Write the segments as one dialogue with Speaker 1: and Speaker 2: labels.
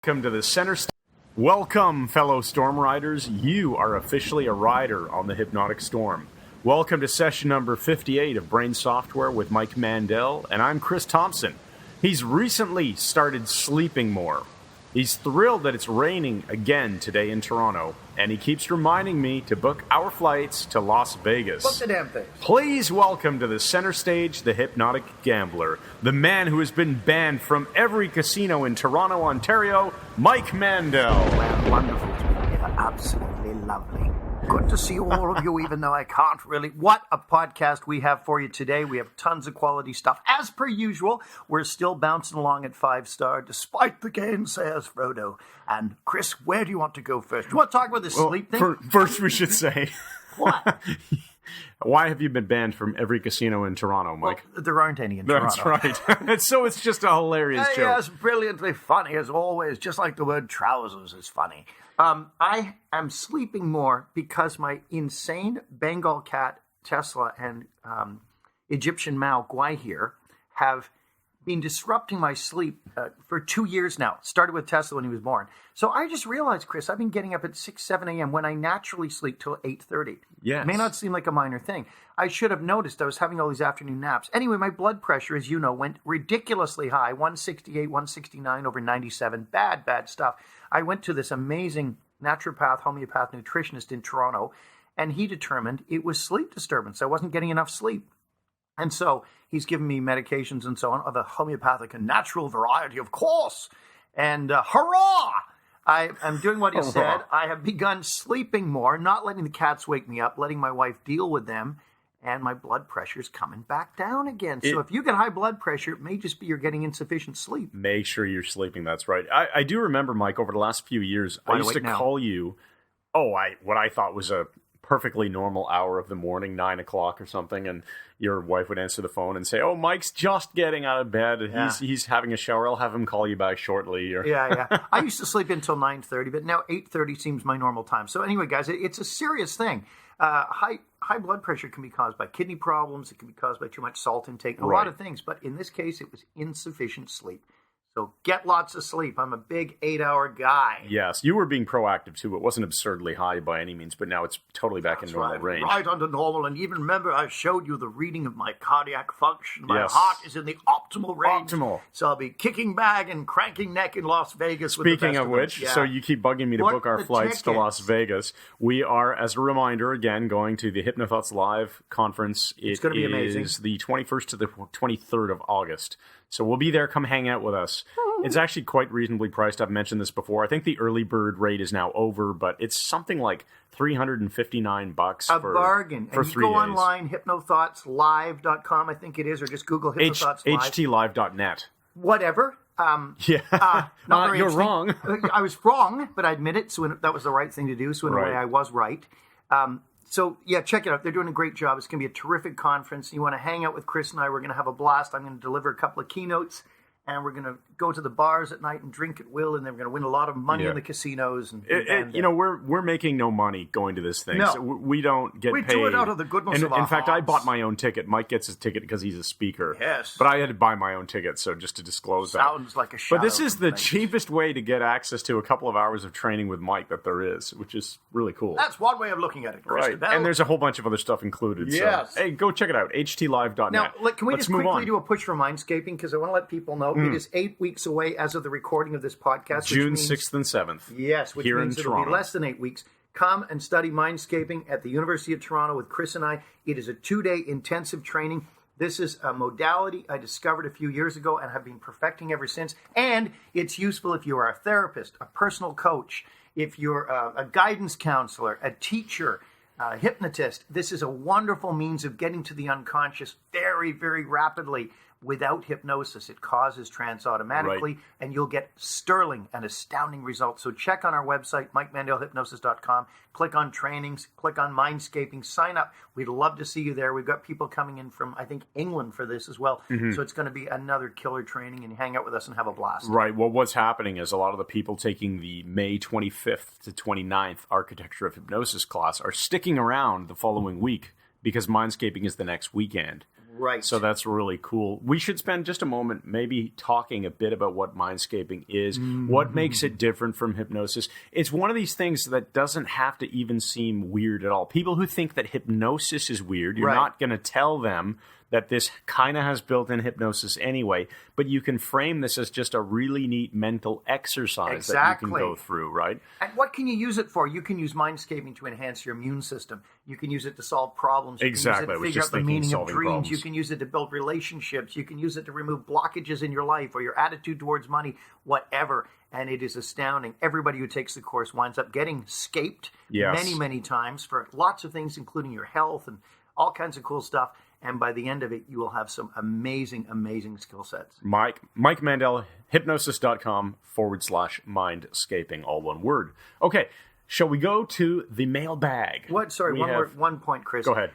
Speaker 1: Welcome to the center. Welcome, fellow storm riders. You are officially a rider on the Hypnotic Storm. Welcome to session number 58 of Brain Software with Mike Mandel, and I'm Chris Thompson. He's recently started sleeping more. He's thrilled that it's raining again today in Toronto, and he keeps reminding me to book our flights to Las Vegas.
Speaker 2: Book the damn thing.
Speaker 1: Please welcome to the center stage the hypnotic gambler, the man who has been banned from every casino in Toronto, Ontario, Mike Mandel.
Speaker 2: Well, wonderful to be here. Absolutely lovely. Good to see all of you, even though I can't really. What a podcast we have for you today. We have tons of quality stuff. As per usual, we're still bouncing along at 5-star, despite the gainsayers, Frodo. And Chris, where do you want to go first? Do you want to talk about the sleep thing?
Speaker 1: First, we should say...
Speaker 2: What?
Speaker 1: Why have you been banned from every casino in Toronto, Mike?
Speaker 2: Well, there aren't any in Toronto.
Speaker 1: That's right. So it's just a hilarious joke.
Speaker 2: Yes, brilliantly funny as always, just like the word trousers is funny. I am sleeping more because my insane Bengal cat, Tesla, and Egyptian Mao, Guai here, have been disrupting my sleep for 2 years now. Started with Tesla when he was born. So I just realized, Chris, I've been getting up at 6, 7 a.m. when I naturally sleep till 8:30.
Speaker 1: Yes.
Speaker 2: It may not seem like a minor thing. I should have noticed I was having all these afternoon naps. Anyway, my blood pressure, as you know, went ridiculously high, 168, 169 over 97. Bad stuff. I went to this amazing naturopath, homeopath nutritionist in Toronto, and he determined it was sleep disturbance. I wasn't getting enough sleep. And so he's given me medications and so on of a homeopathic and natural variety, of course. And hurrah! I'm doing what he said. I have begun sleeping more, not letting the cats wake me up, letting my wife deal with them, and my blood pressure's coming back down again. So if you get high blood pressure, it may just be you're getting insufficient sleep.
Speaker 1: Make sure you're sleeping, that's right. I do remember, Mike, over the last few years, I used to call you, what I thought was a perfectly normal hour of the morning, 9 o'clock or something, and your wife would answer the phone and say, Mike's just getting out of bed, and he's having a shower, I'll have him call you back shortly. Or...
Speaker 2: Yeah. I used to sleep until 9:30, but now 8:30 seems my normal time. So anyway, guys, it's a serious thing. High blood pressure can be caused by kidney problems, it can be caused by too much salt intake, a lot of things, but in this case, it was insufficient sleep. So get lots of sleep. I'm a big 8-hour guy.
Speaker 1: Yes, you were being proactive too. It wasn't absurdly high by any means, but now it's totally back in normal range.
Speaker 2: Right under normal. And even remember, I showed you the reading of my cardiac function. My heart is in the optimal range.
Speaker 1: Optimal.
Speaker 2: So I'll be kicking back and cranking neck in Las Vegas.
Speaker 1: Speaking of which, so you keep bugging me to book our flights to Las Vegas. We are, as a reminder, again, going to the Hypnothoughts Live conference.
Speaker 2: It's going to be amazing.
Speaker 1: It is the 21st to the 23rd of August. So we'll be there. Come hang out with us. It's actually quite reasonably priced. I've mentioned this before. I think the early bird rate is now over, but it's something like $359
Speaker 2: a bargain.
Speaker 1: For
Speaker 2: and
Speaker 1: 3 days.
Speaker 2: Go online, hypnothoughtslive.com, I think it is, or just Google Hypnothoughts Live.
Speaker 1: htlive.net.
Speaker 2: Whatever.
Speaker 1: You're wrong.
Speaker 2: I was wrong, but I admit it. So that was the right thing to do. So in a way, I was right. So, check it out. They're doing a great job. It's going to be a terrific conference. You want to hang out with Chris and I. We're going to have a blast. I'm going to deliver a couple of keynotes, and we're going to go to the bars at night and drink at will, and then we're going to win a lot of money in the casinos.
Speaker 1: We're making no money going to this thing.
Speaker 2: No.
Speaker 1: So we don't get paid.
Speaker 2: We do it out of the goodness of our
Speaker 1: In fact, I
Speaker 2: hearts.
Speaker 1: bought my own ticket. Mike gets his ticket because he's a speaker.
Speaker 2: Yes.
Speaker 1: But I had to buy my own ticket, so just to disclose that.
Speaker 2: Sounds like a shout.
Speaker 1: But this is the cheapest way to get access to a couple of hours of training with Mike that there is, which is really cool.
Speaker 2: That's one way of looking at it, Chris.
Speaker 1: Right. And there's a whole bunch of other stuff incled.
Speaker 2: Yes.
Speaker 1: So, hey, go check it out, htlive.net.
Speaker 2: Now, can we
Speaker 1: Let's
Speaker 2: just
Speaker 1: move
Speaker 2: quickly
Speaker 1: on.
Speaker 2: do a push for Mindscaping? Because I want to let people know it is 8 weeks away as of the recording of this podcast.
Speaker 1: June
Speaker 2: which means,
Speaker 1: 6th and 7th.
Speaker 2: Yes, which
Speaker 1: here
Speaker 2: means
Speaker 1: in
Speaker 2: it'll
Speaker 1: Toronto.
Speaker 2: be less than 8 weeks. Come and study Mindscaping at the University of Toronto with Chris and I. It is a 2-day intensive training. This is a modality I discovered a few years ago and have been perfecting ever since. And it's useful if you are a therapist, a personal coach, if you're a guidance counselor, a teacher, a hypnotist. This is a wonderful means of getting to the unconscious very, very rapidly. Without hypnosis, it causes trance automatically, and you'll get sterling and astounding results. So check on our website, MikeMandelHypnosis.com. Click on trainings, click on Mindscaping, sign up. We'd love to see you there. We've got people coming in from, I think, England for this as well. So it's going to be another killer training, and hang out with us and have a blast.
Speaker 1: Right. Well, what's happening is a lot of the people taking the May 25th to 29th Architecture of Hypnosis class are sticking around the following week because Mindscaping is the next weekend.
Speaker 2: Right.
Speaker 1: So that's really cool. We should spend just a moment maybe talking a bit about what mindscaping is, what makes it different from hypnosis. It's one of these things that doesn't have to even seem weird at all. People who think that hypnosis is weird, you're not going to tell them that this kind of has built-in hypnosis anyway, but you can frame this as just a really neat mental exercise that you can go through, right?
Speaker 2: And what can you use it for? You can use mindscaping to enhance your immune system. You can use it to solve problems. You
Speaker 1: Exactly.
Speaker 2: can use it to figure out the meaning of dreams. You can use it to build relationships. You can use it to remove blockages in your life or your attitude towards money, whatever. And it is astounding. Everybody who takes the course winds up getting scaped many, many times for lots of things, including your health and all kinds of cool stuff. And by the end of it, you will have some amazing, amazing skill sets.
Speaker 1: Mike Mandel, hypnosis.com/mindscaping, all one word. Okay, shall we go to the mailbag?
Speaker 2: Sorry, one point, Chris.
Speaker 1: Go ahead.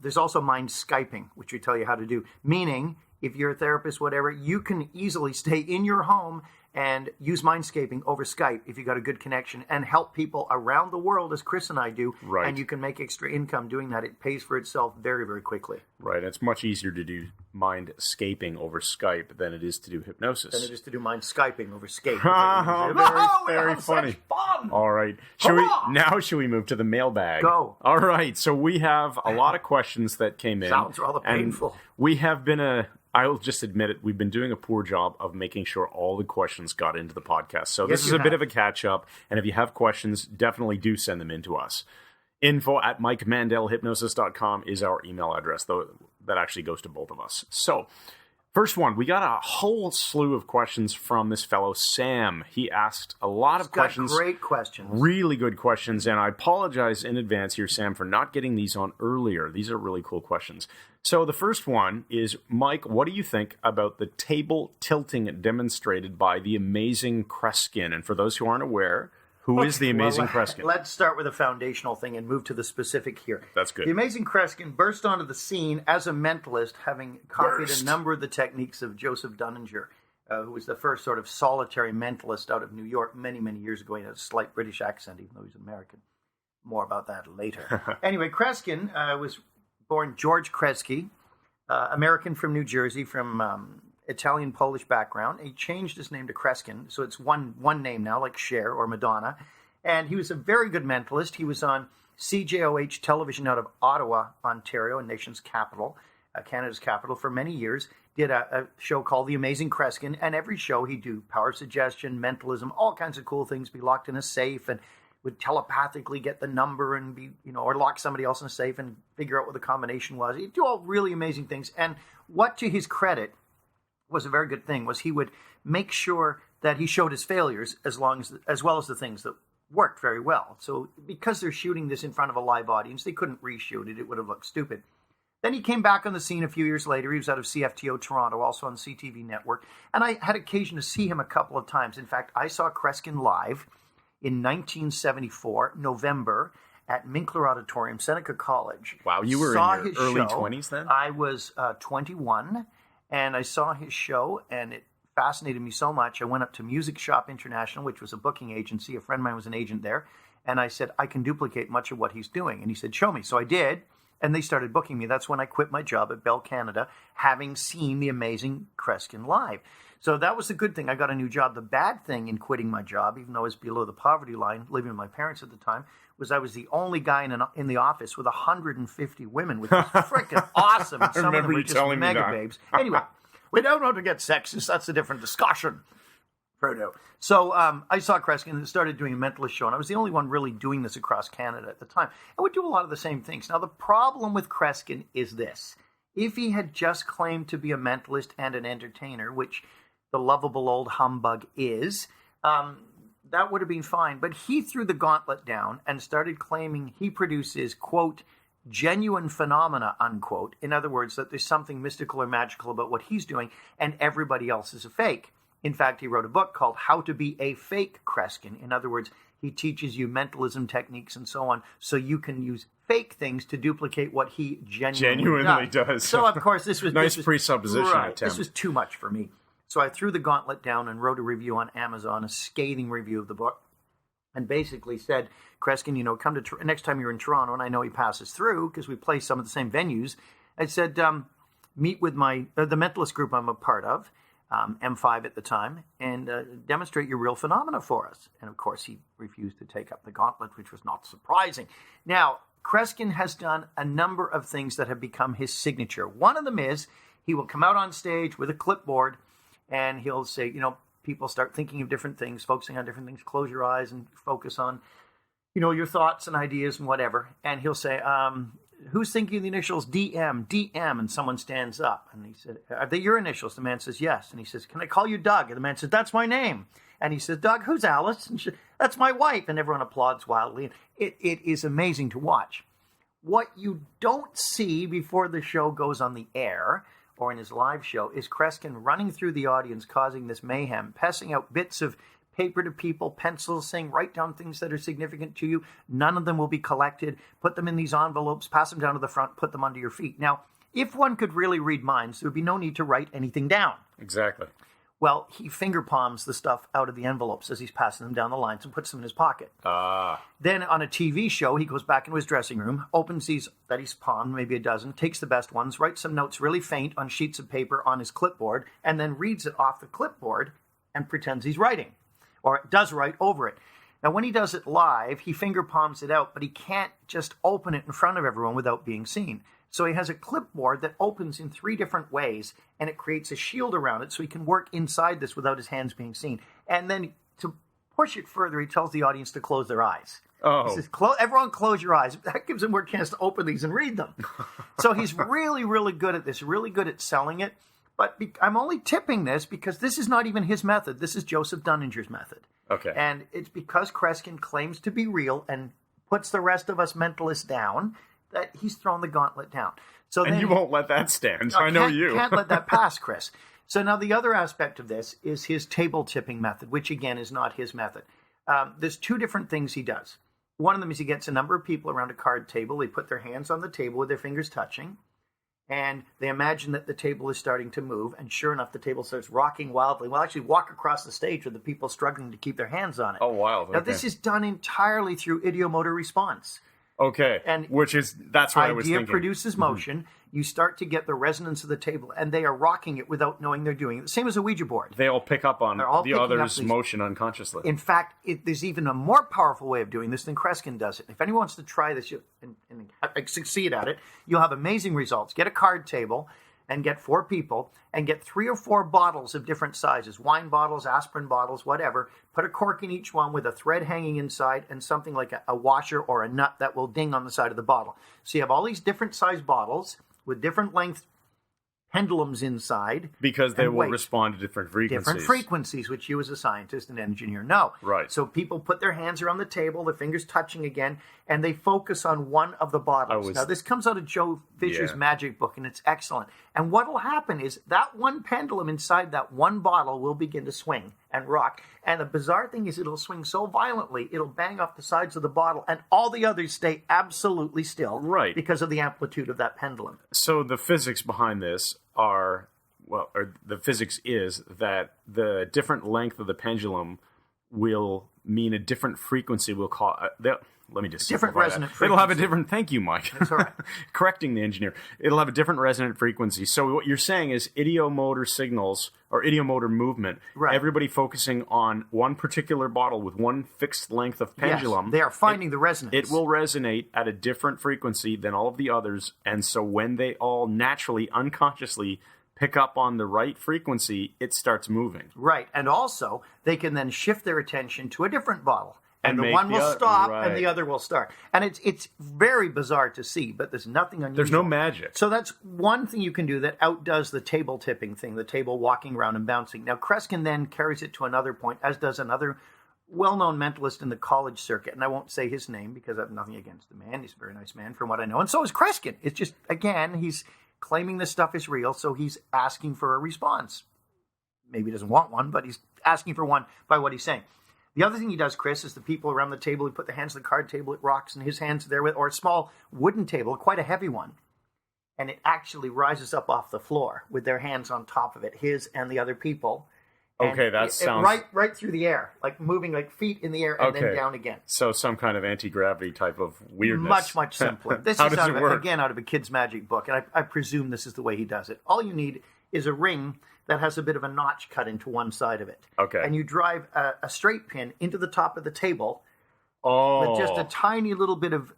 Speaker 2: There's also mind Skyping, which we tell you how to do. Meaning, if you're a therapist, whatever, you can easily stay in your home and use mindscaping over Skype if you got a good connection and help people around the world, as Chris and I do.
Speaker 1: Right.
Speaker 2: And you can make extra income doing that. It pays for itself very, very quickly.
Speaker 1: Right. It's much easier to do mindscaping over Skype than it is to do hypnosis.
Speaker 2: Than it is to do mind Skyping over Skype.
Speaker 1: Very funny.
Speaker 2: Fun.
Speaker 1: All right. Should we move to the mailbag?
Speaker 2: Go.
Speaker 1: All right. So we have a lot of questions that came in.
Speaker 2: Sounds rather painful.
Speaker 1: We have been I'll just admit it, we've been doing a poor job of making sure all the questions got into the podcast. So this is a bit of a catch-up, and if you have questions, definitely do send them in to us. info@MikeMandelHypnosis.com is our email address, though that actually goes to both of us. So, first one, we got a whole slew of questions from this fellow, Sam. He asked a lot of questions.
Speaker 2: Great questions.
Speaker 1: Really good questions, and I apologize in advance here, Sam, for not getting these on earlier. These are really cool questions. So the first one is, Mike, what do you think about the table tilting demonstrated by the Amazing Kreskin? And for those who aren't aware, who is the Amazing Kreskin?
Speaker 2: Let's start with a foundational thing and move to the specific here.
Speaker 1: That's good.
Speaker 2: The Amazing Kreskin burst onto the scene as a mentalist, having copied a number of the techniques of Joseph Dunninger, who was the first sort of solitary mentalist out of New York many, many years ago. He had a slight British accent, even though he's American. More about that later. Anyway, Kreskin was born George Kresge, American from New Jersey, from Italian-Polish background. He changed his name to Kreskin, so it's one name now, like Cher or Madonna. And he was a very good mentalist. He was on CJOH television out of Ottawa, Ontario, a nation's capital, Canada's capital, for many years. Did a show called The Amazing Kreskin, and every show he'd do power suggestion, mentalism, all kinds of cool things, be locked in a safe, and would telepathically get the number and be, or lock somebody else in a safe and figure out what the combination was. He'd do all really amazing things. And what, to his credit, was a very good thing was he would make sure that he showed his failures as well as the things that worked very well. So because they're shooting this in front of a live audience, they couldn't reshoot it. It would have looked stupid. Then he came back on the scene a few years later. He was out of CFTO Toronto, also on the CTV network. And I had occasion to see him a couple of times. In fact, I saw Kreskin live in 1974, November, at Minkler Auditorium, Seneca College.
Speaker 1: Wow, you were in your early 20s then?
Speaker 2: I was 21, and I saw his show, and it fascinated me so much. I went up to Music Shop International, which was a booking agency. A friend of mine was an agent there. And I said, I can duplicate much of what he's doing. And he said, show me. So I did. And they started booking me. That's when I quit my job at Bell Canada, having seen the Amazing Kreskin live. So that was the good thing. I got a new job. The bad thing in quitting my job, even though I was below the poverty line, living with my parents at the time, was I was the only guy in the office with 150 women, which was freaking awesome. And some of them were just mega babes. Anyway, we don't know to get sexist. That's a different discussion. So I saw Kreskin and started doing a mentalist show, and I was the only one really doing this across Canada at the time. And we do a lot of the same things. Now, the problem with Kreskin is this. If he had just claimed to be a mentalist and an entertainer, which the lovable old humbug is, that would have been fine. But he threw the gauntlet down and started claiming he produces, quote, genuine phenomena, unquote. In other words, that there's something mystical or magical about what he's doing, and everybody else is a fake. In fact, he wrote a book called How to Be a Fake Kreskin. In other words, he teaches you mentalism techniques and so on, so you can use fake things to duplicate what he genuinely does. So, of course, this was...
Speaker 1: nice presupposition attempt.
Speaker 2: This was too much for me. So I threw the gauntlet down and wrote a review on Amazon, a scathing review of the book, and basically said, Kreskin, come to next time you're in Toronto, and I know he passes through because we play some of the same venues. I said, meet with the mentalist group I'm a part of, M5 at the time, and demonstrate your real phenomena for us. And of course, he refused to take up the gauntlet, which was not surprising. Now, Kreskin has done a number of things that have become his signature. One of them is he will come out on stage with a clipboard, and he'll say, people start thinking of different things, focusing on different things. Close your eyes and focus on, your thoughts and ideas and whatever. And he'll say, who's thinking of the initials DM, DM? And someone stands up. And he said, are they your initials? The man says, yes. And he says, can I call you Doug? And the man says, that's my name. And he says, Doug, who's Alice? And she says, that's my wife. And everyone applauds wildly. It is amazing to watch. What you don't see before the show goes on the air or in his live show is Kreskin running through the audience, causing this mayhem, passing out bits of paper to people, pencils, saying, write down things that are significant to you. None of them will be collected. Put them in these envelopes, pass them down to the front, put them under your feet. Now, if one could really read minds, there would be no need to write anything down.
Speaker 1: Exactly.
Speaker 2: Well, he finger palms the stuff out of the envelopes as he's passing them down the lines and puts them in his pocket. Then on a TV show, he goes back into his dressing room, opens these that he's palmed, maybe a dozen, takes the best ones, writes some notes really faint on sheets of paper on his clipboard, and then reads it off the clipboard and pretends he's writing, or does write over it. Now, when he does it live, he finger palms it out, but he can't just open it in front of everyone without being seen. So he has a clipboard that opens in 3 different ways, and it creates a shield around it so he can work inside this without his hands being seen. And then to push it further, he tells the audience to close their eyes.
Speaker 1: Oh.
Speaker 2: He says, everyone close your eyes. That gives them more chance to open these and read them. So he's really, really good at this, really good at selling it. But I'm only tipping this because this is not even his method. This is Joseph Dunninger's method.
Speaker 1: Okay.
Speaker 2: And it's because Kreskin claims to be real and puts the rest of us mentalists down that he's thrown the gauntlet down. So
Speaker 1: and you won't let that stand. I know you.
Speaker 2: Can't let that pass, Chris. So now the other aspect of this is his table tipping method, which again is not his method. There's 2 different things he does. One of them is he gets a number of people around a card table. They put their hands on the table with their fingers touching, and they imagine that the table is starting to move. And sure enough, the table starts rocking wildly. We'll actually walk across the stage with the people struggling to keep their hands on it.
Speaker 1: Oh, wow.
Speaker 2: Now, this is done entirely through ideomotor response.
Speaker 1: Okay,
Speaker 2: and
Speaker 1: that's what I was thinking.
Speaker 2: Idea produces motion. You start to get the resonance of the table, and they are rocking it without knowing they're doing it. The same as a Ouija board.
Speaker 1: They all pick up on the other's motion unconsciously.
Speaker 2: In fact, there's even a more powerful way of doing this than Kreskin does it. If anyone wants to try this and succeed at it, you'll have amazing results. Get a card table and get 4 people and get 3 or 4 bottles of different sizes, wine bottles, aspirin bottles, whatever. Put a cork in each one with a thread hanging inside and something like a washer or a nut that will ding on the side of the bottle. So you have all these different size bottles with different length pendulums inside.
Speaker 1: Because they will respond to different frequencies.
Speaker 2: Different frequencies, which you as a scientist and engineer know.
Speaker 1: Right.
Speaker 2: So people put their hands around the table, their fingers touching again, and they focus on one of the bottles. Now, this comes out of Joe Fisher's magic book, and it's excellent. And what will happen is that one pendulum inside that one bottle will begin to swing and rock. And the bizarre thing is it'll swing so violently, it'll bang off the sides of the bottle, and all the others stay absolutely still.
Speaker 1: Right.
Speaker 2: Because of the amplitude of that pendulum.
Speaker 1: So the physics behind this the physics is that the different length of the pendulum will mean a different frequency. We'll call let me just
Speaker 2: different resonant frequency.
Speaker 1: It'll have a different. Thank you, Mike.
Speaker 2: That's all right.
Speaker 1: Correcting the engineer. It'll have a different resonant frequency. So what you're saying is ideomotor signals or ideomotor movement.
Speaker 2: Right.
Speaker 1: Everybody focusing on one particular bottle with one fixed length of pendulum.
Speaker 2: Yes, they are finding the resonance.
Speaker 1: It will resonate at a different frequency than all of the others, and so when they all naturally, unconsciously pick up on the right frequency, it starts moving.
Speaker 2: Right, and also they can then shift their attention to a different bottle. And the one will
Speaker 1: the
Speaker 2: stop
Speaker 1: right.
Speaker 2: and the other will start. And it's very bizarre to see, but there's nothing unusual.
Speaker 1: There's no magic.
Speaker 2: So that's one thing you can do that outdoes the table tipping thing, the table walking around and bouncing. Now, Kreskin then carries it to another point, as does another well-known mentalist in the college circuit. And I won't say his name because I have nothing against the man. He's a very nice man from what I know. And so is Kreskin. It's just, again, he's claiming this stuff is real, so he's asking for a response. Maybe he doesn't want one, but he's asking for one by what he's saying. The other thing he does, Chris, is the people around the table, he put their hands on the card table, it rocks, and his hands are there with, or a small wooden table, quite a heavy one, and it actually rises up off the floor with their hands on top of it, his and the other people,
Speaker 1: Okay, that sounds...
Speaker 2: Right through the air, like moving like feet in the air and then down again.
Speaker 1: So some kind of anti-gravity type of weirdness.
Speaker 2: Much simpler. This
Speaker 1: How
Speaker 2: is
Speaker 1: does it work?
Speaker 2: Out of a kid's magic book, and I presume this is the way he does it. All you need is a ring that has a bit of a notch cut into one side of it.
Speaker 1: Okay.
Speaker 2: And you drive a straight pin into the top of the table
Speaker 1: with
Speaker 2: just a tiny little bit of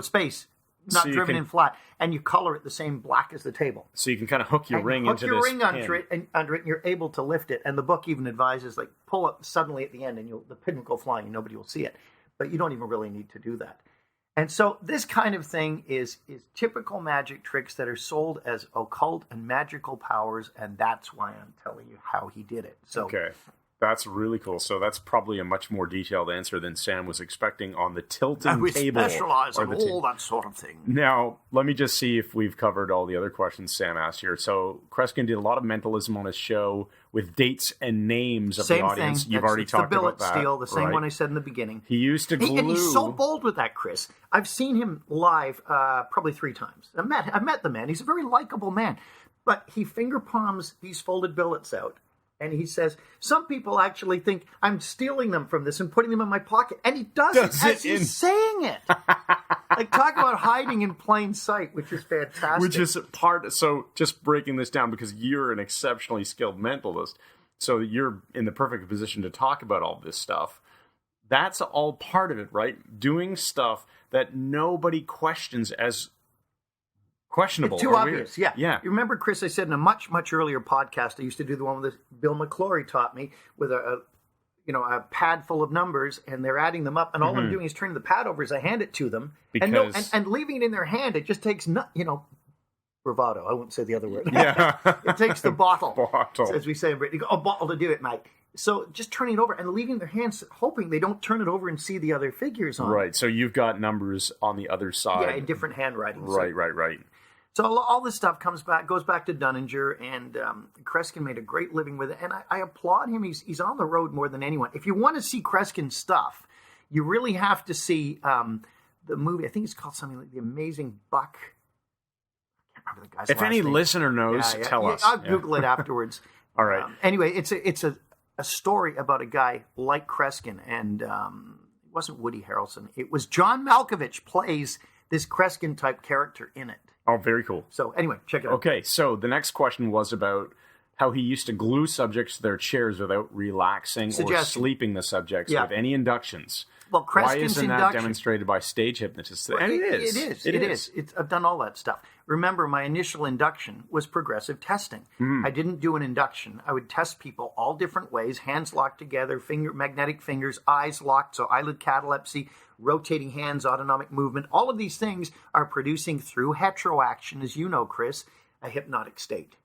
Speaker 2: space, not so driven in flat, and you color it the same black as the table.
Speaker 1: So you can kind of hook your ring into this
Speaker 2: ring under it, and you're able to lift it. And the book even advises, like, pull it suddenly at the end, and the pin will go flying, and nobody will see it. But you don't even really need to do that. And so this kind of thing is typical magic tricks that are sold as occult and magical powers, and that's why I'm telling you how he did it. So,
Speaker 1: okay. That's really cool. So that's probably a much more detailed answer than Sam was expecting on the tilting table.
Speaker 2: We specialize in all that sort of thing.
Speaker 1: Now, let me just see if we've covered all the other questions Sam asked here. So Kreskin did a lot of mentalism on his show with dates and names of the audience.
Speaker 2: Thing.
Speaker 1: You've already talked about that.
Speaker 2: The billet steel, the same one I said in the beginning.
Speaker 1: He used to glue...
Speaker 2: And he's so bold with that, Chris. I've seen him live probably 3 times. I've met the man. He's a very likable man. But he finger palms these folded billets out. And he says, some people actually think I'm stealing them from this and putting them in my pocket. And he does it as he's saying it. Like, talk about hiding in plain sight, which is fantastic.
Speaker 1: Which is so just breaking this down, because you're an exceptionally skilled mentalist, so you're in the perfect position to talk about all this stuff. That's all part of it, right? Doing stuff that nobody questions as questionable.
Speaker 2: It's too obvious,
Speaker 1: yeah.
Speaker 2: You remember, Chris, I said in a much, much earlier podcast, I used to do the one with Bill McClory taught me, with a pad full of numbers, and they're adding them up, and all I'm doing is turning the pad over as I hand it to them, and leaving it in their hand. It just takes bravado. I won't say the other word.
Speaker 1: Yeah,
Speaker 2: it takes the bottle, as we say in Britain. You go, a bottle to do it, mate. So just turning it over and leaving their hands, hoping they don't turn it over and see the other figures on it.
Speaker 1: Right. So you've got numbers on the other side.
Speaker 2: Yeah, in different handwriting.
Speaker 1: Right.
Speaker 2: So all this stuff goes back to Dunninger, and Kreskin made a great living with it, and I applaud him. He's on the road more than anyone. If you want to see Kreskin stuff, you really have to see the movie. I think it's called something like The Amazing Buck. I can't remember the guy's
Speaker 1: If any
Speaker 2: name.
Speaker 1: Listener knows, tell us.
Speaker 2: I'll Google it afterwards.
Speaker 1: All right.
Speaker 2: Anyway, it's a story about a guy like Kreskin, and it wasn't Woody Harrelson. It was John Malkovich plays this Kreskin-type character in it.
Speaker 1: Oh, very cool.
Speaker 2: So anyway, check it out.
Speaker 1: Okay, so the next question was about how he used to glue subjects to their chairs without relaxing or sleeping the subjects with any inductions.
Speaker 2: Well, Kreskin's
Speaker 1: Why isn't that demonstrated by stage hypnotists?
Speaker 2: And it is. I've done all that stuff. Remember, my initial induction was progressive testing. I didn't do an induction. I would test people all different ways, hands locked together, magnetic fingers, eyes locked, so eyelid catalepsy, rotating hands, autonomic movement. All of these things are producing, through heteroaction, as you know, Chris, a hypnotic state.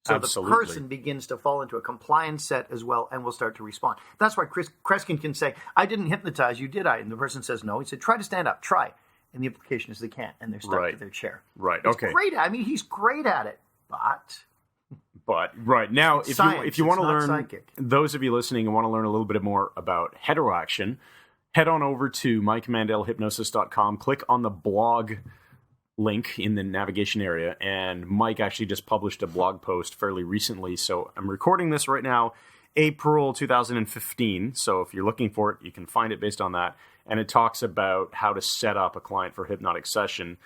Speaker 2: So
Speaker 1: Absolutely.
Speaker 2: The person begins to fall into a compliance set as well and will start to respond. That's why Kreskin can say, I didn't hypnotize you, did I? And the person says no. He said, try to stand up, try. And the implication is they can't, and they're stuck to their chair.
Speaker 1: Right,
Speaker 2: It's
Speaker 1: okay.
Speaker 2: great. I mean, he's great at it,
Speaker 1: But, right, now, if you want to learn,
Speaker 2: psychic.
Speaker 1: Those of you listening and want to learn a little bit more about heteroaction, head on over to MikeMandelHypnosis.com, click on the blog link in the navigation area, and Mike actually just published a blog post fairly recently, so I'm recording this right now, April 2015, so if you're looking for it, you can find it based on that, and it talks about how to set up a client for a hypnotic session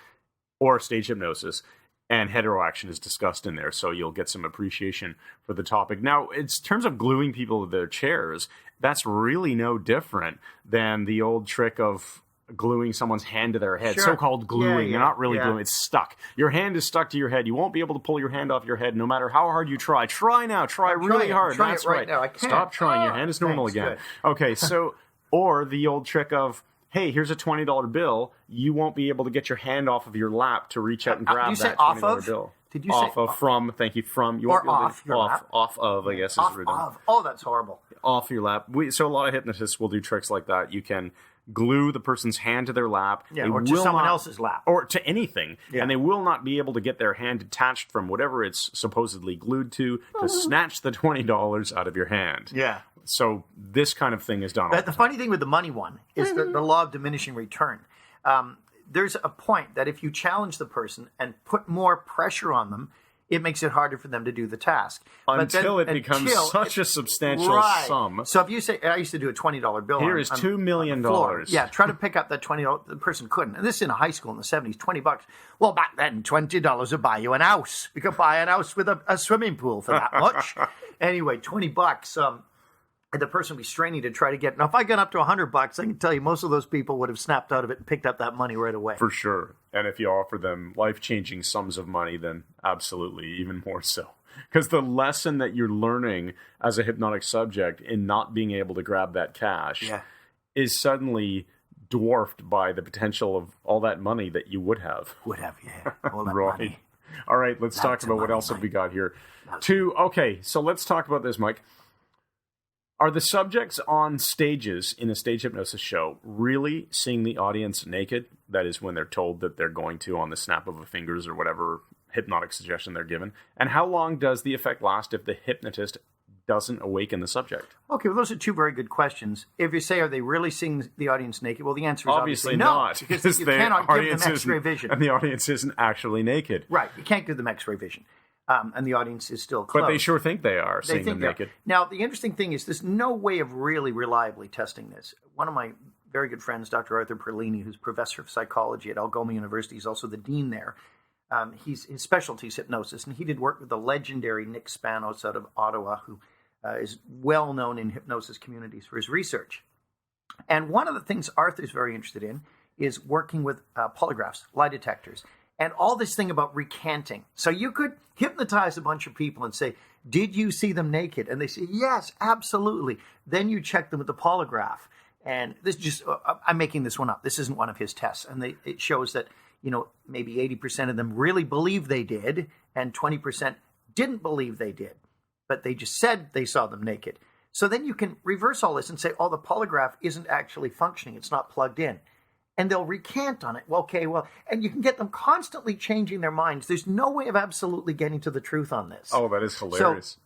Speaker 1: or stage hypnosis, and heteroaction is discussed in there, so you'll get some appreciation for the topic. Now, in terms of gluing people to their chairs, that's really no different than the old trick of gluing someone's hand to their head.
Speaker 2: Sure.
Speaker 1: So-called gluing. You're not really
Speaker 2: yeah.
Speaker 1: gluing. It's stuck. Your hand is stuck to your head. You won't be able to pull your hand off your head no matter how hard you try. Try now. Try really hard.
Speaker 2: Try
Speaker 1: That's
Speaker 2: it right now. I can't.
Speaker 1: Stop trying. Your hand is normal again.
Speaker 2: Good.
Speaker 1: Okay, so, or the old trick of, hey, here's a $20 bill. You won't be able to get your hand off of your lap to reach out and grab that $20 bill.
Speaker 2: Did you
Speaker 1: off
Speaker 2: say
Speaker 1: of, from, thank you, from. You
Speaker 2: or
Speaker 1: won't be able
Speaker 2: off
Speaker 1: to,
Speaker 2: your lap?
Speaker 1: Off of, I guess, is
Speaker 2: off
Speaker 1: redundant.
Speaker 2: of. Oh, that's horrible.
Speaker 1: Off your lap. So a lot of hypnotists will do tricks like that. You can glue the person's hand to their lap.
Speaker 2: Yeah, or to someone else's lap.
Speaker 1: Or to anything.
Speaker 2: Yeah.
Speaker 1: And they will not be able to get their hand detached from whatever it's supposedly glued to snatch the $20 out of your hand.
Speaker 2: Yeah.
Speaker 1: So this kind of thing is done all
Speaker 2: The
Speaker 1: the time.
Speaker 2: funny thing with the money one is the law of diminishing return. There's a point that if you challenge the person and put more pressure on them, it makes it harder for them to do the task.
Speaker 1: Until it becomes such a substantial sum.
Speaker 2: So if you say, I used to do a $20 bill.
Speaker 1: Here is $2 million.
Speaker 2: Yeah, try to pick up that $20. The person couldn't. And this is in a high school in the 70s, $20. Well, back then, $20 would buy you an house. You could buy an house with a swimming pool for that much. Anyway, $20. The person would be straining to try to get. Now, if I got up to $100, I can tell you most of those people would have snapped out of it and picked up that money right away.
Speaker 1: For sure. And if you offer them life-changing sums of money, then absolutely, even more so. Because the lesson that you're learning as a hypnotic subject in not being able to grab that cash is suddenly dwarfed by the potential of all that money that you would have.
Speaker 2: Yeah. All that
Speaker 1: right.
Speaker 2: money.
Speaker 1: All right, let's talk about what else have we got here. Okay, so let's talk about this, Mike. Are the subjects on stages in a stage hypnosis show really seeing the audience naked? That is when they're told that they're going to on the snap of a fingers or whatever hypnotic suggestion they're given. And how long does the effect last if the hypnotist doesn't awaken the subject?
Speaker 2: Okay, well, those are two very good questions. If you say, are they really seeing the audience naked? Well, the answer is
Speaker 1: obviously
Speaker 2: no,
Speaker 1: not.
Speaker 2: Because you cannot give them X-ray vision.
Speaker 1: And the audience isn't actually naked.
Speaker 2: Right, you can't give them X-ray vision. And the audience is still closed.
Speaker 1: But they sure think they are seeing them naked.
Speaker 2: Now, the interesting thing is there's no way of really reliably testing this. One of my very good friends, Dr. Arthur Perlini, who's professor of psychology at Algoma University, he's also the dean there. His specialty is hypnosis, and he did work with the legendary Nick Spanos out of Ottawa, who is well known in hypnosis communities for his research. And one of the things Arthur's very interested in is working with polygraphs, lie detectors. And all this thing about recanting. So you could hypnotize a bunch of people and say, did you see them naked? And they say, yes, absolutely. Then you check them with the polygraph. And this just, I'm making this one up. This isn't one of his tests. And it shows that, maybe 80% of them really believe they did, and 20% didn't believe they did. But they just said they saw them naked. So then you can reverse all this and say, the polygraph isn't actually functioning. It's not plugged in. And they'll recant on it. And you can get them constantly changing their minds. There's no way of absolutely getting to the truth on this.
Speaker 1: Oh, that is hilarious.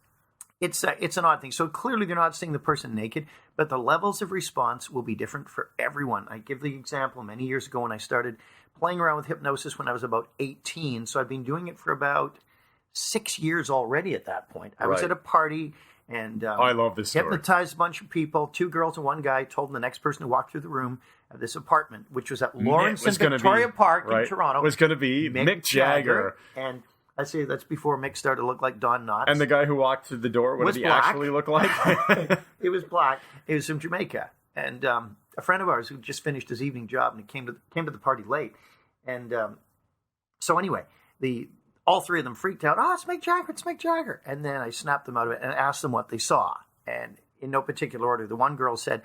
Speaker 2: So it's an odd thing. So clearly they're not seeing the person naked, but the levels of response will be different for everyone. I give the example many years ago when I started playing around with hypnosis when I was about 18. So I've been doing it for about 6 years already at that point. I was at a party and
Speaker 1: I love this story.
Speaker 2: Hypnotized a bunch of people, 2 girls and 1 guy, told them the next person to walk through the room of this apartment, which was at Lawrence and Victoria Park in Toronto.
Speaker 1: It was going to be Mick Jagger.
Speaker 2: And I say that's before Mick started to look like Don Knotts.
Speaker 1: And the guy who walked through the door, what did he actually look like?
Speaker 2: It was black. It was from Jamaica. And a friend of ours who just finished his evening job and he came to the party late. And so anyway, all 3 of them freaked out. Oh, it's Mick Jagger, it's Mick Jagger. And then I snapped them out of it and asked them what they saw. And in no particular order, the one girl said,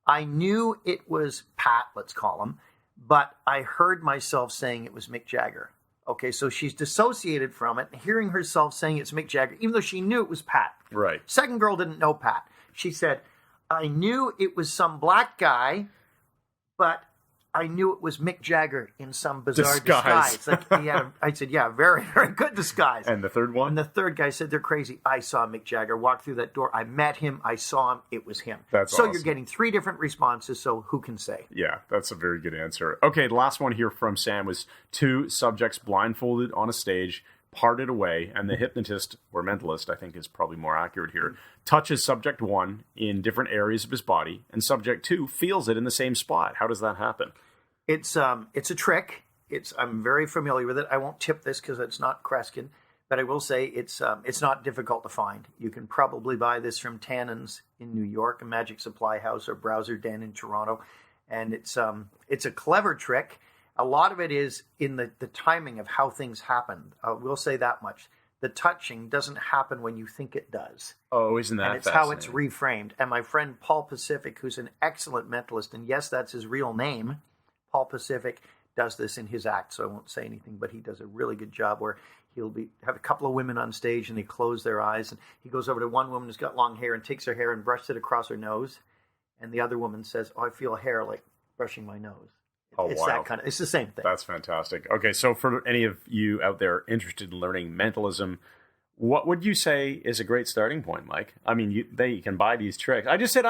Speaker 2: I knew it was Pat, let's call him, but I heard myself saying it was Mick Jagger. Okay, so she's dissociated from it, hearing herself saying it's Mick Jagger, even though she knew it was Pat.
Speaker 1: Right.
Speaker 2: Second girl didn't know Pat. She said, I knew it was some black guy, but I knew it was Mick Jagger in some bizarre disguise. I said, yeah, very, very good disguise.
Speaker 1: And the third one?
Speaker 2: And the third guy said, they're crazy. I saw Mick Jagger walk through that door. I met him. I saw him. It was him.
Speaker 1: That's
Speaker 2: so
Speaker 1: awesome.
Speaker 2: You're getting 3 different responses, so who can say?
Speaker 1: Yeah, that's a very good answer. Okay, the last one here from Sam was 2 subjects blindfolded on a stage, parted away, and the hypnotist, or mentalist, I think is probably more accurate here, touches subject 1 in different areas of his body, and subject 2 feels it in the same spot. How does that happen?
Speaker 2: It's a trick. I'm very familiar with it. I won't tip this because it's not Kreskin, but I will say it's not difficult to find. You can probably buy this from Tannen's in New York, a Magic Supply House, or Browser Den in Toronto, and it's a clever trick. A lot of it is in the timing of how things happen. We'll say that much. The touching doesn't happen when you think it does.
Speaker 1: Oh, isn't that
Speaker 2: fascinating? And it's how it's reframed. And my friend Paul Pacific, who's an excellent mentalist, and yes, that's his real name, Paul Pacific, does this in his act, so I won't say anything, but he does a really good job where he'll have a couple of women on stage and they close their eyes, and he goes over to one woman who's got long hair and takes her hair and brushes it across her nose, and the other woman says, oh, I feel hair like brushing my nose. It's that kind of, it's the same thing.
Speaker 1: That's fantastic. Okay, so for any of you out there interested in learning mentalism, what would you say is a great starting point, Mike? I mean, you can buy these tricks. I just said,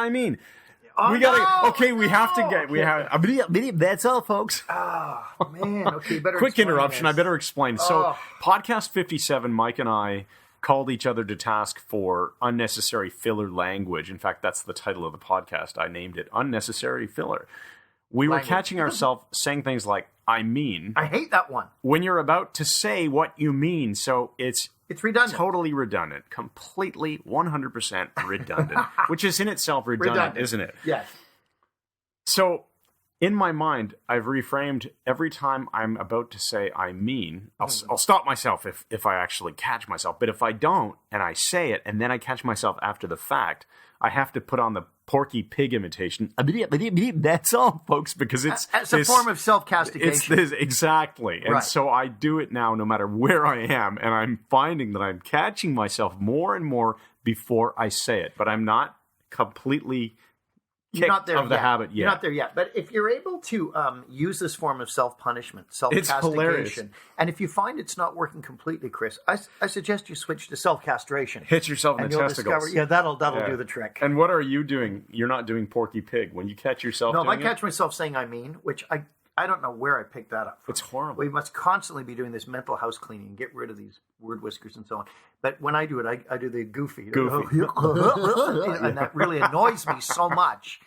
Speaker 2: Oh,
Speaker 1: we gotta.
Speaker 2: no,
Speaker 1: Okay, we have to get. We have. That's all, folks.
Speaker 2: Oh, man. Okay, better
Speaker 1: Quick
Speaker 2: explain
Speaker 1: interruption.
Speaker 2: this.
Speaker 1: I better explain. So,
Speaker 2: Oh.
Speaker 1: podcast 57, Mike and I called each other to task for unnecessary filler language. In fact, that's the title of the podcast. I named it Unnecessary Filler. We were
Speaker 2: Language.
Speaker 1: catching ourselves saying things like, I mean,
Speaker 2: I hate that one.
Speaker 1: when you're about to say what you mean. So it's
Speaker 2: redundant.
Speaker 1: totally redundant. Completely 100% redundant, which is in itself redundant, isn't it?
Speaker 2: Yes.
Speaker 1: So in my mind, I've reframed every time I'm about to say I mean, I'll stop myself if I actually catch myself. But if I don't, and I say it, and then I catch myself after the fact, I have to put on the Porky Pig imitation. That's all, folks, because it's
Speaker 2: a form of self-castigation.
Speaker 1: Exactly. And
Speaker 2: Right.
Speaker 1: so I do it now no matter where I am, and I'm finding that I'm catching myself more and more before I say it. But I'm not completely
Speaker 2: You're not there
Speaker 1: of the
Speaker 2: yet.
Speaker 1: habit yet.
Speaker 2: You're not there yet. But if you're able to use this form of self-punishment,
Speaker 1: hilarious.
Speaker 2: self-castigation, and if you find it's not working completely, Chris, I suggest you switch to self-castration.
Speaker 1: Hit yourself in
Speaker 2: and
Speaker 1: the
Speaker 2: you'll
Speaker 1: testicles.
Speaker 2: discover, that'll
Speaker 1: Yeah.
Speaker 2: do the trick.
Speaker 1: And what are you doing? You're not doing Porky Pig. When you catch yourself
Speaker 2: No, if
Speaker 1: doing
Speaker 2: I catch myself saying I mean, which I don't know where I picked that up from.
Speaker 1: It's horrible.
Speaker 2: We must constantly be doing this mental house cleaning and get rid of these word whiskers and so on. But when I do it, I do the goofy.
Speaker 1: Goofy.
Speaker 2: And that really annoys me so much.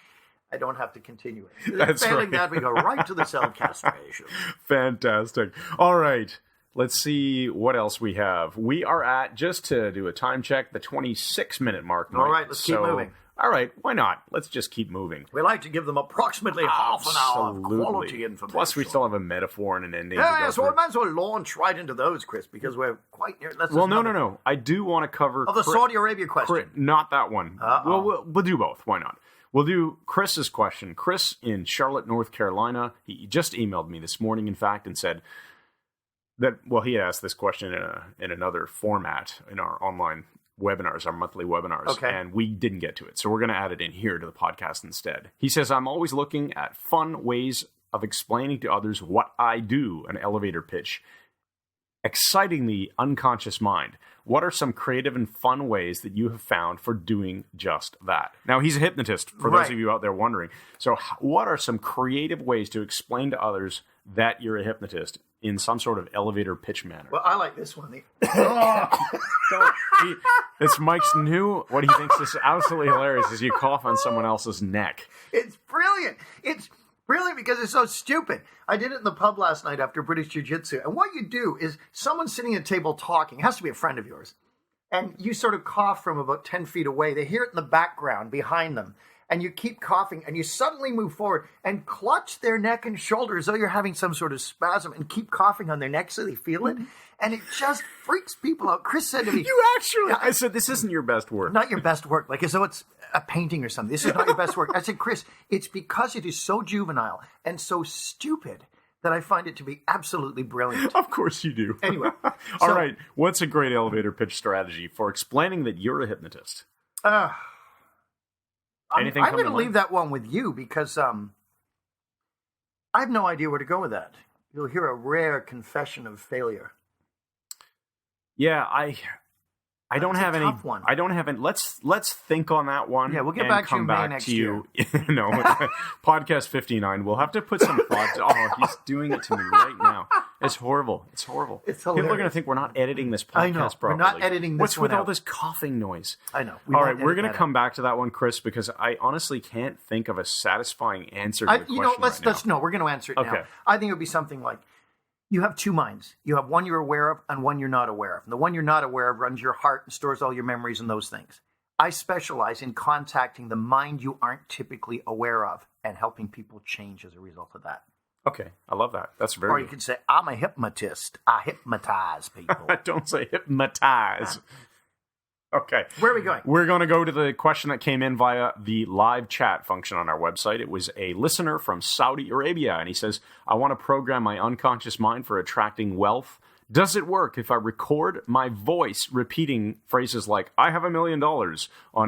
Speaker 2: I don't have to continue it.
Speaker 1: That's
Speaker 2: Failing
Speaker 1: right.
Speaker 2: that, we go right to the self-castration.
Speaker 1: Fantastic. All right. Let's see what else we have. We are at, just to do a time check, the 26-minute mark.
Speaker 2: All right, let's keep moving.
Speaker 1: All right, why not? Let's just keep moving.
Speaker 2: We like to give them approximately half an hour of
Speaker 1: Absolutely.
Speaker 2: quality information.
Speaker 1: Plus, we still have a metaphor and an ending. to
Speaker 2: Yeah,
Speaker 1: go
Speaker 2: so we
Speaker 1: through.
Speaker 2: might as well launch right into those, Chris, because we're quite near.
Speaker 1: Well, no. I do want to cover...
Speaker 2: Oh, the Saudi Arabia question.
Speaker 1: Not that one.
Speaker 2: Uh-oh.
Speaker 1: We'll do both. Why not? We'll do Chris's question. Chris in Charlotte, North Carolina. He just emailed me this morning, in fact, and said that, well, he asked this question in another format in our online webinars, our monthly webinars,
Speaker 2: Okay.
Speaker 1: and we didn't get to it. So we're going to add it in here to the podcast instead. He says, I'm always looking at fun ways of explaining to others what I do, an elevator pitch, exciting the unconscious mind. What are some creative and fun ways that you have found for doing just that? Now, he's a hypnotist, for those
Speaker 2: Right.
Speaker 1: of you out there wondering. So what are some creative ways to explain to others that you're a hypnotist in some sort of elevator pitch manner?
Speaker 2: Well, I like this one.
Speaker 1: It's Mike's new, what he thinks is absolutely hilarious is you cough on someone else's neck.
Speaker 2: It's brilliant. It's brilliant because it's so stupid. I did it in the pub last night after British Jiu-Jitsu. And what you do is someone's sitting at a table talking. It has to be a friend of yours. And you sort of cough from about 10 feet away. They hear it in the background behind them. And you keep coughing and you suddenly move forward and clutch their neck and shoulder as though you're having some sort of spasm and keep coughing on their neck so they feel it. And it just freaks people out. Chris said to me,
Speaker 1: I said, this isn't your best work.
Speaker 2: not your best work, like as though it's a painting or something. This is not your best work. I said, Chris, it's because it is so juvenile and so stupid that I find it to be absolutely brilliant.
Speaker 1: Of course you do.
Speaker 2: Anyway.
Speaker 1: All right. What's a great elevator pitch strategy for explaining that you're a hypnotist? Anything
Speaker 2: I'm
Speaker 1: come
Speaker 2: going
Speaker 1: to
Speaker 2: to
Speaker 1: mind?
Speaker 2: leave that one with you because I have no idea where to go with that. You'll hear a rare confession of failure.
Speaker 1: Yeah, I don't
Speaker 2: That's a
Speaker 1: have any.
Speaker 2: tough one.
Speaker 1: I don't have any. Let's think on that one.
Speaker 2: Yeah, we'll get
Speaker 1: and
Speaker 2: back to
Speaker 1: come
Speaker 2: you in May
Speaker 1: back
Speaker 2: next
Speaker 1: to you. No, podcast 59. We'll have to put some thought. Oh, he's doing it to me right now. It's horrible. It's horrible.
Speaker 2: It's
Speaker 1: People are
Speaker 2: hilarious.
Speaker 1: going to think we're not editing this podcast
Speaker 2: I know.
Speaker 1: properly.
Speaker 2: We're not editing this
Speaker 1: What's with
Speaker 2: one
Speaker 1: all
Speaker 2: out.
Speaker 1: this coughing noise?
Speaker 2: I know.
Speaker 1: All right, we're going to come back to that one, Chris, because I honestly can't think of a satisfying answer to the question
Speaker 2: Let's no, we're going to answer it now.
Speaker 1: Okay.
Speaker 2: I think it would be something like, you have two minds. You have one you're aware of and one you're not aware of. And the one you're not aware of runs your heart and stores all your memories and those things. I specialize in contacting the mind you aren't typically aware of and helping people change as a result of that.
Speaker 1: Okay, I love that. That's very
Speaker 2: Or you could say, I'm a hypnotist. I hypnotize people.
Speaker 1: Don't say hypnotize. Okay.
Speaker 2: Where are we going?
Speaker 1: We're going to go to the question that came in via the live chat function on our website. It was a listener from Saudi Arabia, and he says, I want to program my unconscious mind for attracting wealth. Does it work if I record my voice repeating phrases like, I have $1 million on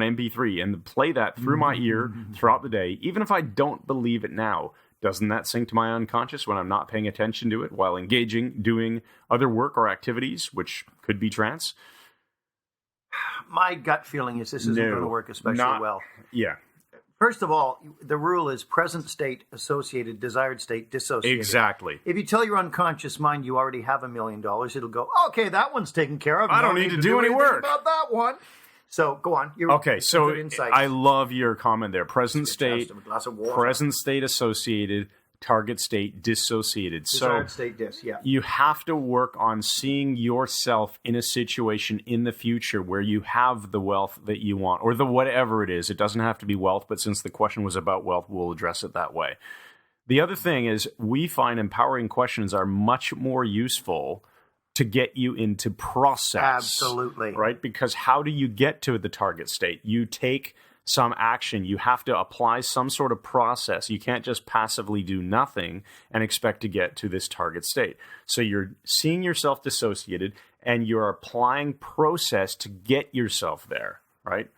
Speaker 1: MP3 and play that through my ear throughout the day, even if I don't believe it now? Doesn't that sink to my unconscious when I'm not paying attention to it while engaging, doing other work or activities, which could be trance?
Speaker 2: My gut feeling is this isn't going to work especially well.
Speaker 1: Yeah.
Speaker 2: First of all, the rule is present state associated, desired state dissociated.
Speaker 1: Exactly.
Speaker 2: If you tell your unconscious mind you already have $1 million, it'll go, okay, that one's taken care of.
Speaker 1: I don't need to do any work
Speaker 2: about that one. So go on.
Speaker 1: Okay, so I love your comment there. Present state,
Speaker 2: a glass of water.
Speaker 1: present state associated, target state dissociated.
Speaker 2: Desired state dis, yeah.
Speaker 1: You have to work on seeing yourself in a situation in the future where you have the wealth that you want, or the whatever it is. It doesn't have to be wealth, but since the question was about wealth, we'll address it that way. The other thing is we find empowering questions are much more useful to get you into process.
Speaker 2: Absolutely.
Speaker 1: Right? Because how do you get to the target state? You take some action. You have to apply some sort of process. You can't just passively do nothing and expect to get to this target state. So you're seeing yourself dissociated and you're applying process to get yourself there, right?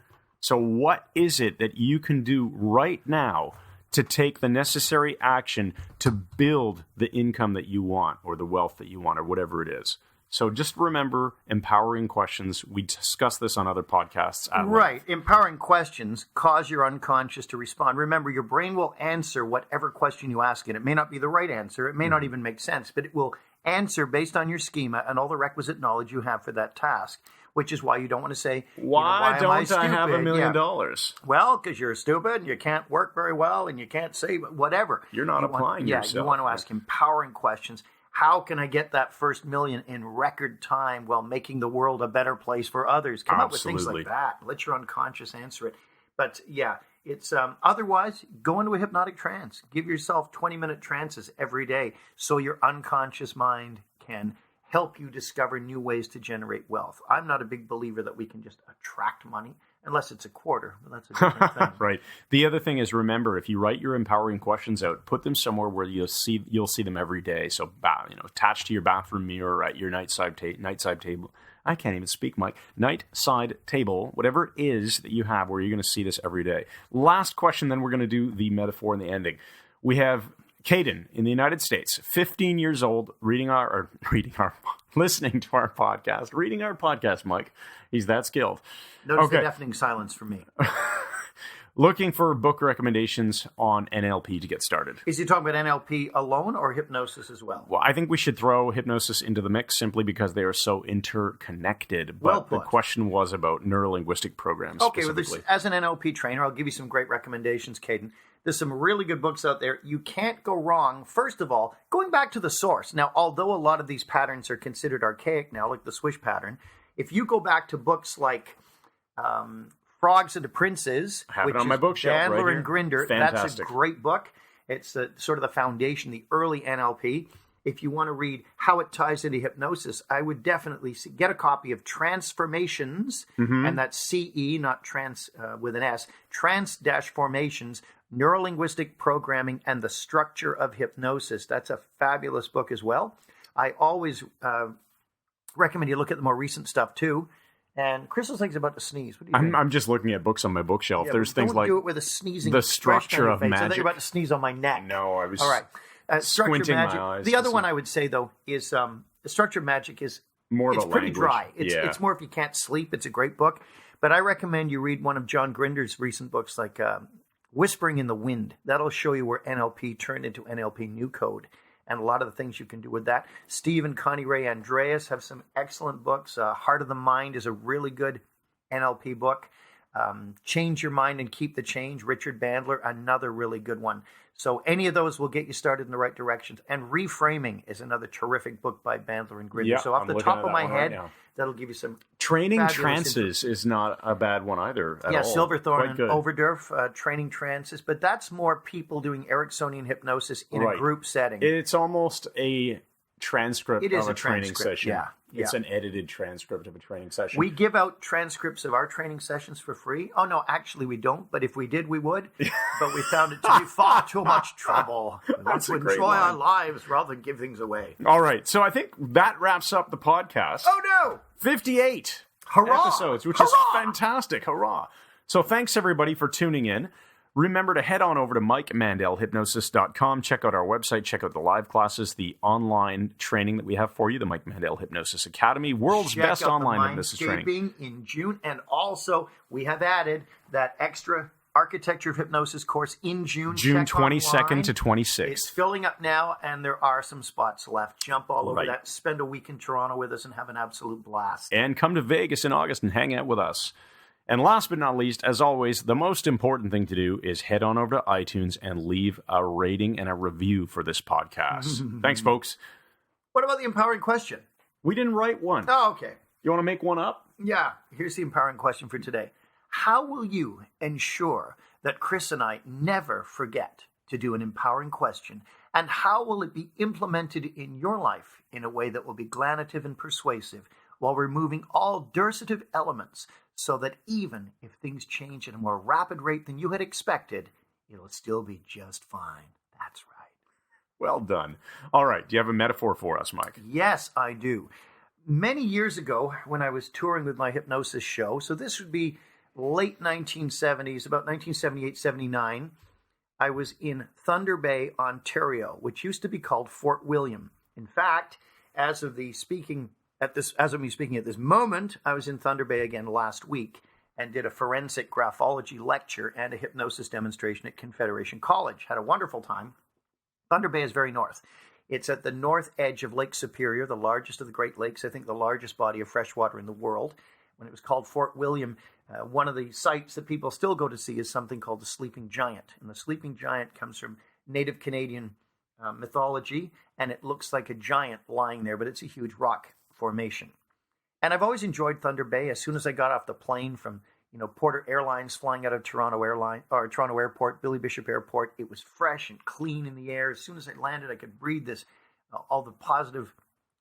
Speaker 1: So what is it that you can do right now to take the necessary action to build the income that you want or the wealth that you want or whatever it is? So just remember empowering questions. We discuss this on other podcasts.
Speaker 2: Right. Empowering questions cause your unconscious to respond. Remember, your brain will answer whatever question you ask it. It may not be the right answer. It may not even make sense, but it will answer based on your schema and all the requisite knowledge you have for that task, which is why you don't want to say,
Speaker 1: why don't I have $1 million?
Speaker 2: Well, because you're stupid and you can't work very well and you can't say whatever.
Speaker 1: You're not applying yourself.
Speaker 2: Yeah, you want to ask empowering questions. How can I get that first million in record time while making the world a better place for others? Come up with things like that. Let your unconscious answer it. But yeah, it's otherwise, go into a hypnotic trance. Give yourself 20-minute trances every day so your unconscious mind can help you discover new ways to generate wealth. I'm not a big believer that we can just attract money. Unless it's a quarter, but that's a different thing.
Speaker 1: Right. The other thing is, remember, if you write your empowering questions out, put them somewhere where you'll see them every day. So, attached to your bathroom mirror, at your nightside table. I can't even speak, Mike. Nightside table, whatever it is that you have, where you're going to see this every day. Last question, then we're going to do the metaphor and the ending. We have Caden in the United States, 15 years old, listening to our podcast, reading our podcast, Mike. He's that skilled.
Speaker 2: Notice the deafening silence from me.
Speaker 1: Looking for book recommendations on NLP to get started.
Speaker 2: Is he talking about NLP alone or hypnosis as well?
Speaker 1: Well, I think we should throw hypnosis into the mix simply because they are so interconnected. But the question was about neurolinguistic programs specifically.
Speaker 2: As an NLP trainer, I'll give you some great recommendations, Caden. There's some really good books out there. You can't go wrong. First of all, going back to the source. Now, although a lot of these patterns are considered archaic now, like the swish pattern, if you go back to books like Frogs and the Princes, which is
Speaker 1: my bookshelf
Speaker 2: Mandel
Speaker 1: right
Speaker 2: and Grinder, that's a great book. It's sort of the foundation, the early NLP. If you want to read how it ties into hypnosis, I would definitely get a copy of Transformations, and that's CE, not trans with an S, Trans-Formations, Neurolinguistic Programming and the Structure of Hypnosis. That's a fabulous book as well. I always recommend you look at the more recent stuff too. And Crystal's like about to sneeze. What are you doing?
Speaker 1: I'm just looking at books on my bookshelf.
Speaker 2: Yeah,
Speaker 1: There's things like
Speaker 2: do it with a sneezing
Speaker 1: The Structure of Magic.
Speaker 2: I thought you were about to sneeze on my neck.
Speaker 1: No, I was
Speaker 2: all right. Structure
Speaker 1: my
Speaker 2: Magic.
Speaker 1: eyes.
Speaker 2: The other one I would say though is the Structure Magic is
Speaker 1: more of
Speaker 2: it's
Speaker 1: a
Speaker 2: pretty
Speaker 1: language.
Speaker 2: dry. It's more if you can't sleep. It's a great book, but I recommend you read one of John Grinder's recent books, like Whispering in the Wind. That'll show you where NLP turned into NLP New Code. And a lot of the things you can do with that. Steve and Connie Ray Andreas have some excellent books. Heart of the Mind is a really good NLP book. Change Your Mind and Keep the Change, Richard Bandler, another really good one. So any of those will get you started in the right directions. And Reframing is another terrific book by Bandler and Grinder. So off the top of my head, that'll give you some
Speaker 1: Training Trances is not a bad one either at all.
Speaker 2: Silverthorne and Overdorf, Training Trances. But that's more people doing Ericksonian hypnosis in a group setting.
Speaker 1: It's almost a transcript of a training session.
Speaker 2: Yeah.
Speaker 1: It's an edited transcript of a training session.
Speaker 2: We give out transcripts of our training sessions for free. Oh, no, actually we don't. But if we did, we would. But we found it to be far too much trouble.
Speaker 1: That's
Speaker 2: to enjoy our lives rather than give things away.
Speaker 1: All right. So I think that wraps up the podcast.
Speaker 2: Oh, no.
Speaker 1: 58 episodes, which is fantastic. Hurrah. So thanks, everybody, for tuning in. Remember to head on over to MikeMandelHypnosis.com. Check out our website. Check out the live classes, the online training that we have for you, the Mike Mandel Hypnosis Academy, world's best online hypnosis training.
Speaker 2: In June. And also, we have added that extra Architecture of Hypnosis course in June.
Speaker 1: June
Speaker 2: Check online.
Speaker 1: 22nd to 26th.
Speaker 2: It's filling up now, and there are some spots left. Jump all over
Speaker 1: Right.
Speaker 2: that. Spend a week in Toronto with us and have an absolute blast.
Speaker 1: And come to Vegas in August and hang out with us. And last but not least, as always, the most important thing to do is head on over to iTunes and leave a rating and a review for this podcast. Thanks, folks.
Speaker 2: What about the empowering question?
Speaker 1: We didn't write one.
Speaker 2: Oh, okay.
Speaker 1: You want to make one up?
Speaker 2: Yeah, here's the empowering question for today. How will you ensure that Chris and I never forget to do an empowering question? And how will it be implemented in your life in a way that will be glanative and persuasive while removing all dursative elements so that even if things change at a more rapid rate than you had expected, it'll still be just fine? That's right.
Speaker 1: Well done. All right. Do you have a metaphor for us, Mike?
Speaker 2: Yes, I do. Many years ago, when I was touring with my hypnosis show, so this would be late 1970s, about 1978, 79, I was in Thunder Bay, Ontario, which used to be called Fort William. In fact, as of me speaking at this moment, I was in Thunder Bay again last week and did a forensic graphology lecture and a hypnosis demonstration at Confederation College. Had a wonderful time. Thunder Bay is very north. It's at the north edge of Lake Superior, the largest of the Great Lakes, I think the largest body of fresh water in the world. When it was called Fort William, one of the sites that people still go to see is something called the Sleeping Giant. And the Sleeping Giant comes from Native Canadian mythology, and it looks like a giant lying there, but it's a huge rock formation. And I've always enjoyed Thunder Bay. As soon as I got off the plane from Porter Airlines flying out of Toronto Airport, Billy Bishop Airport, it was fresh and clean in the air. As soon as I landed, I could breathe this, all the positive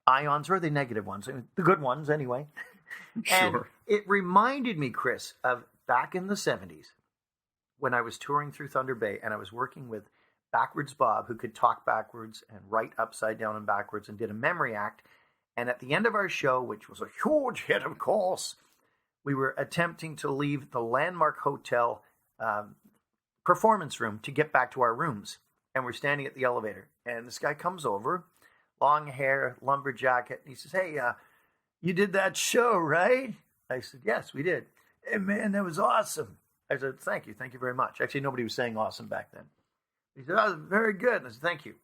Speaker 2: ions, or the negative ones, the good ones anyway. And
Speaker 1: Sure.
Speaker 2: it reminded me, Chris, of back in the 70s when I was touring through Thunder Bay and I was working with Backwards Bob, who could talk backwards and write upside down and backwards, and did a memory act. And at the end of our show, which was a huge hit, of course, we were attempting to leave the Landmark Hotel performance room to get back to our rooms. And we're standing at the elevator. And this guy comes over, long hair, lumberjacket, and he says, "Hey, you did that show, right?" I said, "Yes, we did." "Hey, man, that was awesome." I said, "Thank you very much." Actually, nobody was saying awesome back then. He said, "Oh, very good." And I said, "Thank you."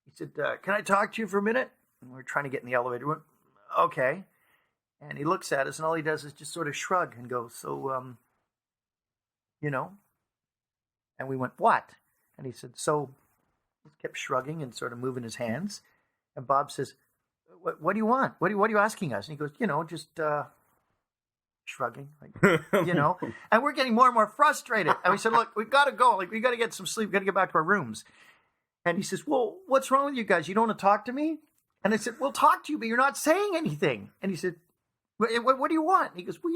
Speaker 2: He said, "Can I talk to you for a minute?" And we're trying to get in the elevator. We went, "Okay." And he looks at us, and all he does is just sort of shrug and go, "So, And we went, "What?" And he said, "So," he kept shrugging and sort of moving his hands. And Bob says, What do you want? What are you asking us?" And he goes, just shrugging, And we're getting more and more frustrated. And we said, "Look, we've got to go. We got to get some sleep. We've got to get back to our rooms." And he says, "Well, what's wrong with you guys? You don't want to talk to me?" And I said, "We'll talk to you, but you're not saying anything." And he said, What do you want?" And he goes, "Well,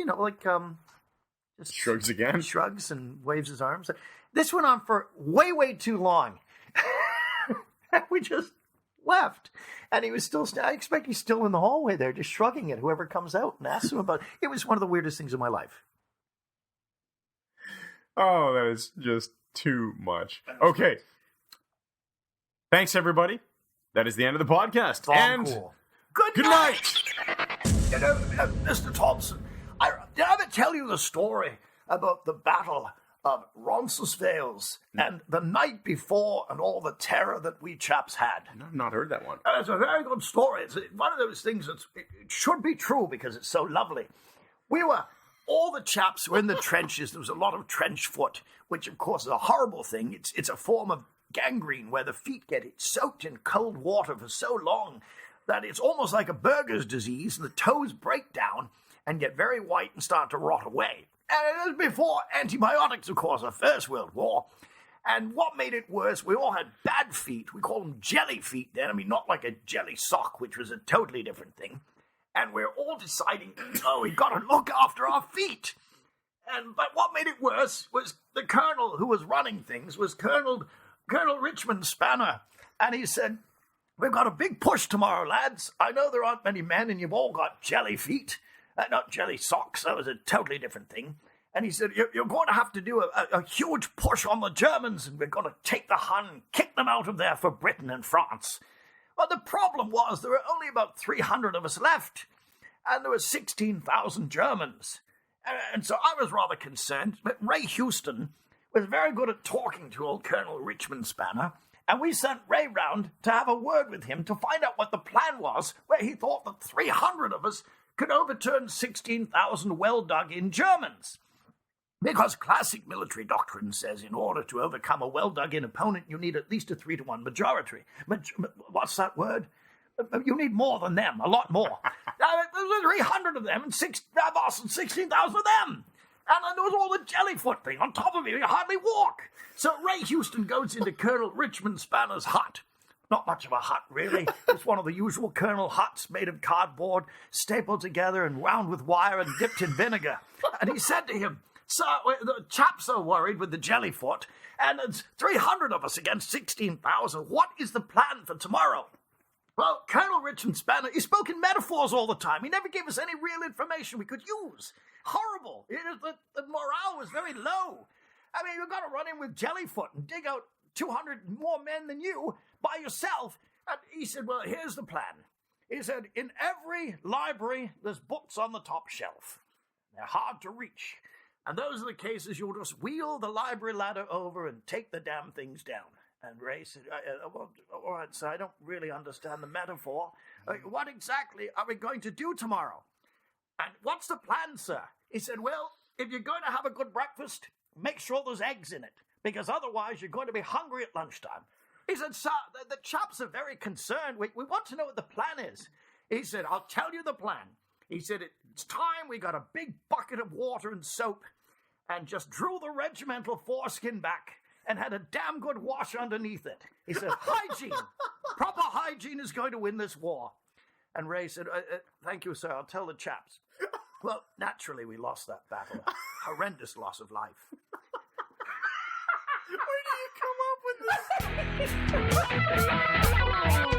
Speaker 2: just
Speaker 1: Shrugs again.
Speaker 2: Shrugs and waves his arms. This went on for way, way too long. We just left. And he was still, I expect he's still in the hallway there, just shrugging at whoever comes out and asks him about it. It was one of the weirdest things in my life.
Speaker 1: Oh, that is just too much. Okay. Thanks, everybody. That is the end of the podcast.
Speaker 2: Cool. Good
Speaker 1: night.
Speaker 2: Mr. Thompson, did I ever tell you the story about the Battle of Roncesvalles and the night before and all the terror that we chaps had?
Speaker 1: I've not heard that one.
Speaker 2: It's a very good story. It's one of those things that it should be true because it's so lovely. All the chaps were in the trenches. There was a lot of trench foot, which of course is a horrible thing. It's a form of gangrene where the feet get soaked in cold water for so long that it's almost like a burger's disease, and the toes break down and get very white and start to rot away. And it was before antibiotics, of course, the First World War. And what made it worse, we all had bad feet. We called them jelly feet then. I mean, not like a jelly sock, which was a totally different thing. And we're all deciding, we've got to look after our feet. But what made it worse was the colonel who was running things was Colonel Richmond Spanner. And he said, "We've got a big push tomorrow, lads. I know there aren't many men and you've all got jelly feet. Not jelly socks, that was a totally different thing." And he said, you're going to have to do a huge push on the Germans, and we're going to take the Hun and kick them out of there for Britain and France. Well, the problem was there were only about 300 of us left, and there were 16,000 Germans. And so I was rather concerned, but Ray Houston
Speaker 3: was very good at talking to old Colonel Richmond Spanner, and we sent Ray round to have a word with him to find out what the plan was, where he thought that 300 of us could overturn 16,000 well-dug-in Germans. Because classic military doctrine says in order to overcome a well-dug-in opponent, you need at least a 3-to-1 majority. What's that word? You need more than them, a lot more. 300 of them and 16,000 of them. And then there was all the jellyfoot thing on top of it. You hardly walk. So Ray Houston goes into Colonel Richmond Spanner's hut. Not much of a hut, really. It's one of the usual Colonel huts made of cardboard, stapled together and wound with wire and dipped in vinegar. And he said to him, "Sir, the chaps are worried with the jellyfoot, and it's 300 of us against 16,000. What is the plan for tomorrow?" Well, Colonel Richmond Spanner, he spoke in metaphors all the time. He never gave us any real information we could use. Horrible. The morale was very low. I mean, you've got to run in with jellyfoot and dig out 200 more men than you by yourself. And he said, well, here's the plan. He said, in every library, there's books on the top shelf. They're hard to reach. And those are the cases you'll just wheel the library ladder over and take the damn things down. And Ray said, well, all right, sir, I don't really understand the metaphor. What exactly are we going to do tomorrow? And what's the plan, sir? He said, well, if you're going to have a good breakfast, make sure there's eggs in it, because otherwise you're going to be hungry at lunchtime. He said, sir, the chaps are very concerned. We want to know what the plan is. He said, I'll tell you the plan. He said, it's time we got a big bucket of water and soap and just drew the regimental foreskin back and had a damn good wash underneath it. He said, hygiene, proper hygiene is going to win this war. And Ray said, thank you, sir, I'll tell the chaps. Well, naturally, we lost that battle. Horrendous loss of life.
Speaker 1: Where do you come up with this?